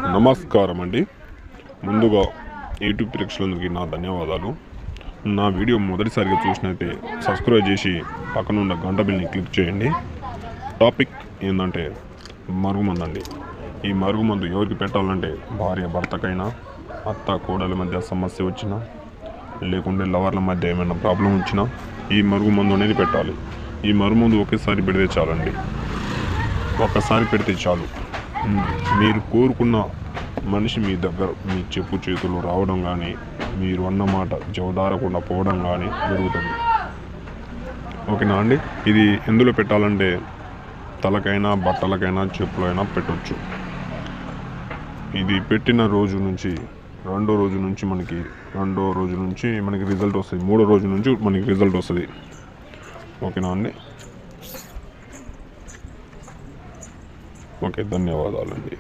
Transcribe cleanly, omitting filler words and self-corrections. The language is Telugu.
నమస్కారం అండి. ముందుగా యూట్యూబ్ ప్రేక్షకులందరికీ నా ధన్యవాదాలు. నా వీడియో మొదటిసారిగా చూసినైతే సబ్స్క్రైబ్ చేసి పక్కనున్న గంట బిల్ని క్లిక్ చేయండి. టాపిక్ ఏంటంటే మరుగుమందు అండి. ఈ మరుగుమందు ఎవరికి పెట్టాలంటే భార్య భర్తకైనా, అత్త కోడల మధ్య సమస్య వచ్చినా, లేకుంటే లవర్ల మధ్య ఏమైనా ప్రాబ్లం వచ్చినా ఈ మరుగుమందు అనేది పెట్టాలి. ఈ మరుగుమందు ఒకేసారి పెడితే చాలండి. ఒక్కసారి పెడితే చాలు, మీరు కోరుకున్న మనిషి మీ దగ్గర మీ చెప్పు చేతులు రావడం కానీ, మీరు అన్నమాట జవదారకుండా పోవడం కానీ జరుగుతుంది. ఓకేనా అండి. ఇది ఎందులో పెట్టాలంటే తలకైనా, బట్టలకైనా, చెప్పులైనా పెట్టవచ్చు. ఇది పెట్టిన రోజు నుంచి రెండో రోజు నుంచి మనకి రిజల్ట్ వస్తుంది. మూడో రోజు నుంచి మనకి రిజల్ట్ వస్తుంది. ఓకేనా అండి. ఓకే, ధన్యవాదాలండి.